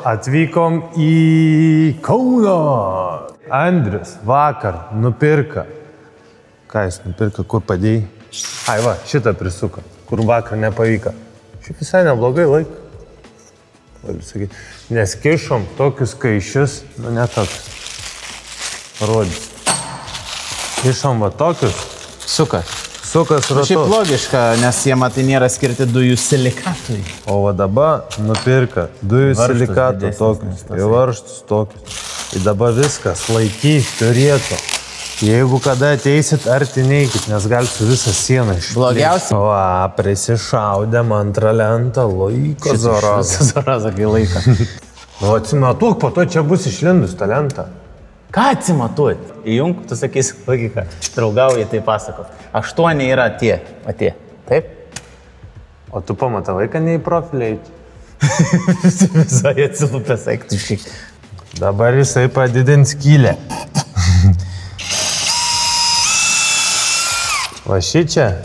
Atvykom į Kauną. Andrius vakar nupirka. Ką jis nupirka, kur padėjai? Ai va, šitą prisuko, kur vakar nepavyko. Šiaip visai neblogai laiko. Nes kišom tokius kaišius, nu ne tokius. Rodys. Kišom va tokius. Sukas ratus. Šiaip logiška, nes jie matai nėra skirti dujų silikatui. O va dabar nupirka dujų silikatų tokius. Ir varžtus tokius. Ir dabar viskas laikys turėtų. Jeigu kada ateisit, artineikit, nes gali su visą sieną išplėsti. Blogiausia. Va, prisišaudėm antrą lentą, laiko Zorazą. Zorazą, kai laiko. O atsimatuok, po to čia bus išlindus tą lentą. Ką atsimatuot? Įjung, tu sakysi, logika, draugauja, tai pasakot. 8 yra tie. Taip? O tu pamatavai, kad ne į profilį eiti? Visai atsilupęs, eik tu šiek. Dabar jisai padidins skylę. Va šičia.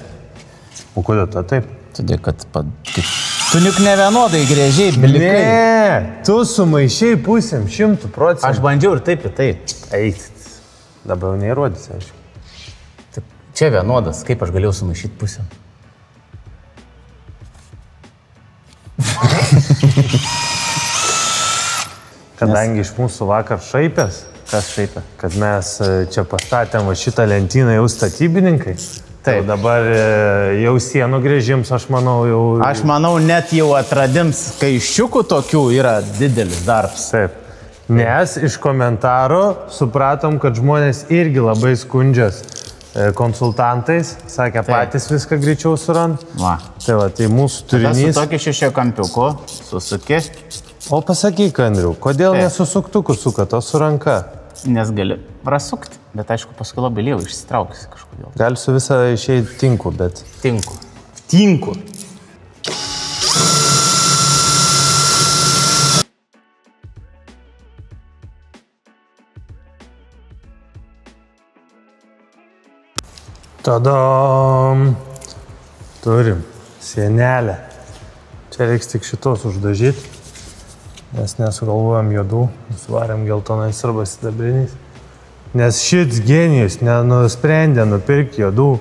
O kodėl to taip? Todėl, kad tu juk ne vienodai grėžiai, bilikai. Ne, tu sumaišiai pusėm 100%. Aš bandžiau ir taip. Eit. Dabar jau neįrodysi, aišku. Čia vienodas, kaip aš galėjau sumaišyti pusėm. Kadangi iš mūsų vakar šaipės. Kas šaipė? Kad mes čia pastatėm va šitą lentyną jau statybininkai. Tai dabar jau sienų grėžims, aš manau, jau... Aš manau, net jau atradims kaiščiukų tokių yra didelis darbas. Taip. Nes iš komentarų supratom, kad žmonės irgi labai skundžias konsultantais. Sakė, patys viską greičiau surand. Va. Tai va, tai mūsų turinys... Su tokiu 6 kampiuku susuki. O pasakyk, Andriu, kodėl nesusuktuku sukat, o su ranka? Nes gali prasukti, bet aišku, paskui labai liau išsitrauksi kažkodėl. Gali su visą išėjti tinku, bet... Tinku. Tadam! Turim sienelę. Čia reiks tik šitos uždažyti. Nes nesugalvojom juodų, suvarėm geltonais arba sidabriniais. Nes šits genijus nenusprendė nupirkti juodų.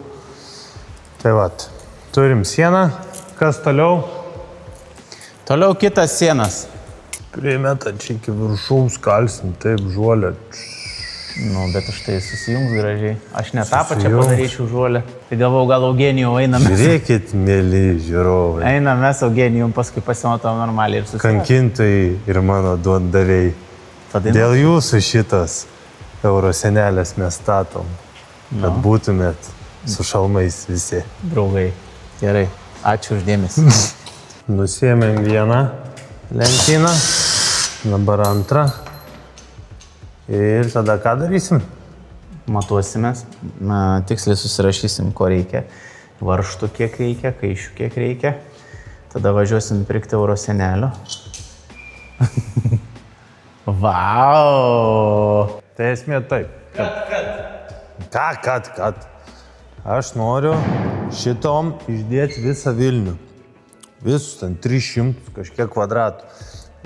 Tai vat, turim sieną. Kas toliau? Toliau kitas sienas. Primeta čia iki viršaus kalsim, taip, žuolė. Nu, bet aš tai susijungs gražiai. Aš ne tą pačią padaryčiau žuolę. Tai galvau, gal Eugenijų einam. Žiūrėkit, mėly žiūrovai. Einam mes Eugenijum, paskui pasimatom normaliai ir susijungs. Kankintojai ir mano duondariai. Dėl jūsų šitas eurosenelės mes statom, kad būtumėt su šalmais visi. Draugai. Gerai. Ačiū uždėmesį. Nusiėmėm vieną lentyną, dabar antrą. Ir tada ką darysim? Matuosimės, tiksliai susirašysim, ko reikia. Varžtų kiek reikia, kaišių kiek reikia. Tada važiuosim pirkti eurosenelio. Vau! Tai esmė taip. Kad. Aš noriu šitom išdėti visą Vilnių. Visus ten 300 kažkiek kvadratų.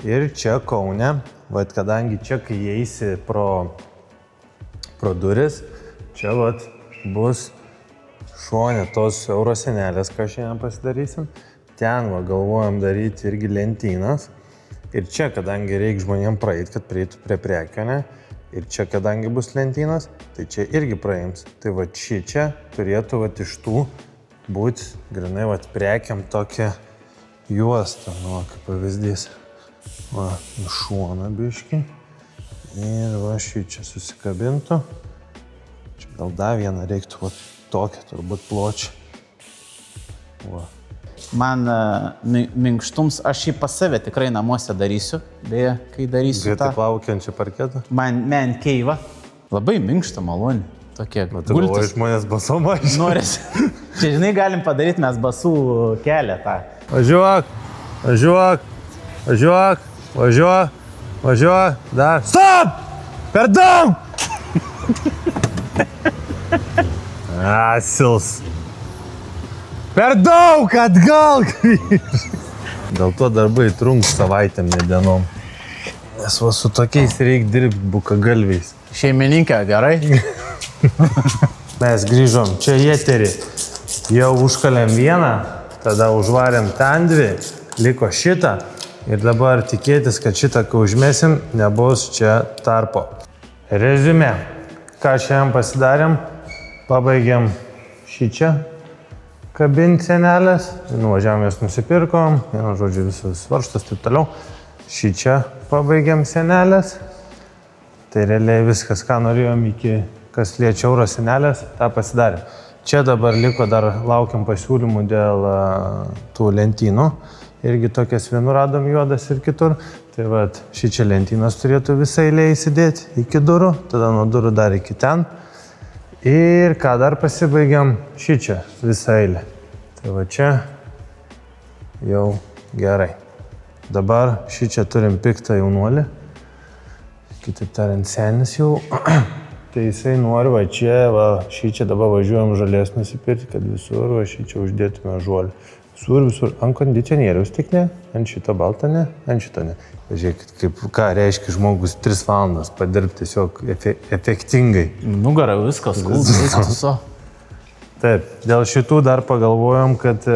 Ir čia Kaune, vat kadangi čia, kai eisi pro duris, čia vat bus šone tos eurosenelės, ką šiandien pasidarysim. Ten va galvojam daryti irgi lentynas. Ir čia, kadangi reikia žmonėm praeiti, kad prieitų prie prekio, ne? Ir čia, kadangi bus lentynas, tai čia irgi praeims. Tai va čia turėtų vat iš tų būti grinai vat prekiam tokia juosta, nu, kaip pavyzdys. Va, šuona biški. Ir va šį čia susikabintų. Čia gal dar vieną reiktų va tokią, turbūt pločią. Va. Man minkštums, aš jį pas save tikrai namuose darysiu. Beje, kai darysiu tą... plaukiančią parketą? Man keiva. Labai minkštą, malonį. Tokie gultis. Galvoju, žmonės basų mažą. Norės. Čia, žinai, galim padaryti mes basų kelią tą. Važiuok, dar. Stop! Per daug! Asils. Per daug atgal grįž. Dėl to darbai trunks savaitėm, ne dienom. Nes va su tokiais reikia dirbti bukagalviais. Šeimininkė, gerai? Mes grįžom čia į eterį. Jau užkalėm vieną, tada užvarėm ten dvi, liko šitą. Ir dabar tikėtis, kad šitą, kai užmesim, nebus čia tarpo. Reziumė. Ką šiandien pasidarėm? Pabaigėm šį čia kabinti senelės. Nuvažiavom, jas nusipirkom. Vienu žodžiu, visus varžtus, taip toliau. Šį čia pabaigėm senelės. Tai realiai viskas, ką norėjom iki, kas liečia euro senelės, tą pasidarėm. Čia dabar liko dar laukiam pasiūlymų dėl tų lentynų. Irgi tokias vienur radom juodas ir kitur. Tai vat, šį čia lentynas turėtų visą eilę įsidėti iki durų, tada nuo durų dar iki ten. Ir ką dar pasibaigiam, šį čia visą eilę. Tai va čia jau gerai. Dabar šį čia turim piktą jaunuolį. Kitaip tariant, senis jau. Tai jisai nori, va čia, va, šį čia dabar važiuojam žalės nusipirti, kad visur, va šį čia uždėtume žuolį. Visur, ant kondicionieriaus tik ne, ant šito balto ne, ant šito ne. Žiūrėkit, ką reiškia žmogus 3 valandas padirbti tiesiog efektingai. Nugara viskas, viskas. Taip, dėl šitų dar pagalvojom, kad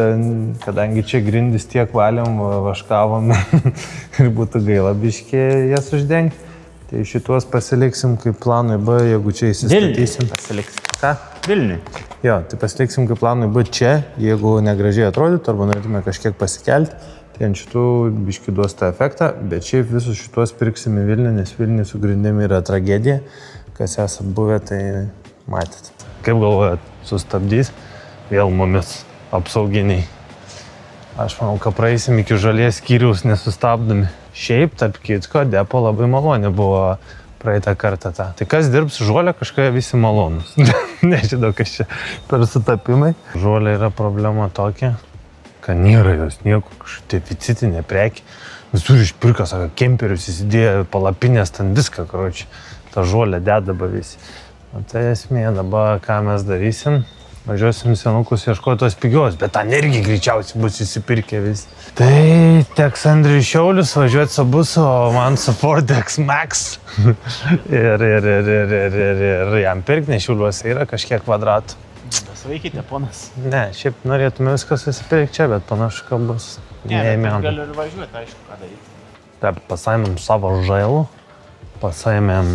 kadangi čia grindis tiek valėm, vaškavom ir būtų gaila biškė jas uždengti, tai šituos pasiliksim kaip planui B, jeigu čia įsistatysim. Vilniui pasiliksim. Ką? Vilniui. Jo, tai pasiliksim kaip planui B čia, jeigu negražiai atrodytų arba norėtume kažkiek pasikelti, tai ant šitų biškį duos tą efektą, bet šiaip visus šituos pirksim į Vilnių, nes Vilniui su grindimi yra tragedija. Kas esat buvę, tai matėt. Kaip galvojat, sustabdys vėl mumis apsauginiai? Aš manau, kad praeisim iki žalės skyriaus nesustabdomi. Šiaip, tarp kitko, depo labai maloni buvo praeitą kartą tą. Tai kas dirbs žuolę, kažkoje visi malonus. Nežinau, kas čia per sutapimai. Žuolė yra problema tokia, kad nėra jos nieko, kažkokia deficitinė prekė. Visur išpirka, sako, kemperius įsidėjo, palapinės, ten viską, karočiui. Ta žuolė dedaba visi. O tai esmė, dabar ką mes darysim? Važiuosim senukus ieškoti tos pigios, bet ten irgi greičiausiai bus įsipirkę visi. Tai teks Andriui Šiaulius važiuoti su busu, o man su Ford X-Max. ir jam pirkti, nes Šiauliuose yra kažkiek kvadratų. Sveikite, ponas. Ne, šiaip norėtume viskas susipirkti čia, bet panašu, kad bus neįmėm. Galiu ir važiuoti, aišku, ką daryti. Taip, pasaimėm savo žailų, pasaimėm,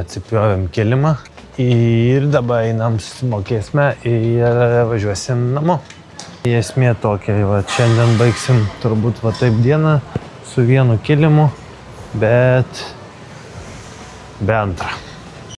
atsipjovėm kilimą. Ir dabar einam, susimokėsime ir važiuosim namo. Esmė tokia, va, šiandien baigsim turbūt va taip dieną su vienu kilimu, bet be antrą.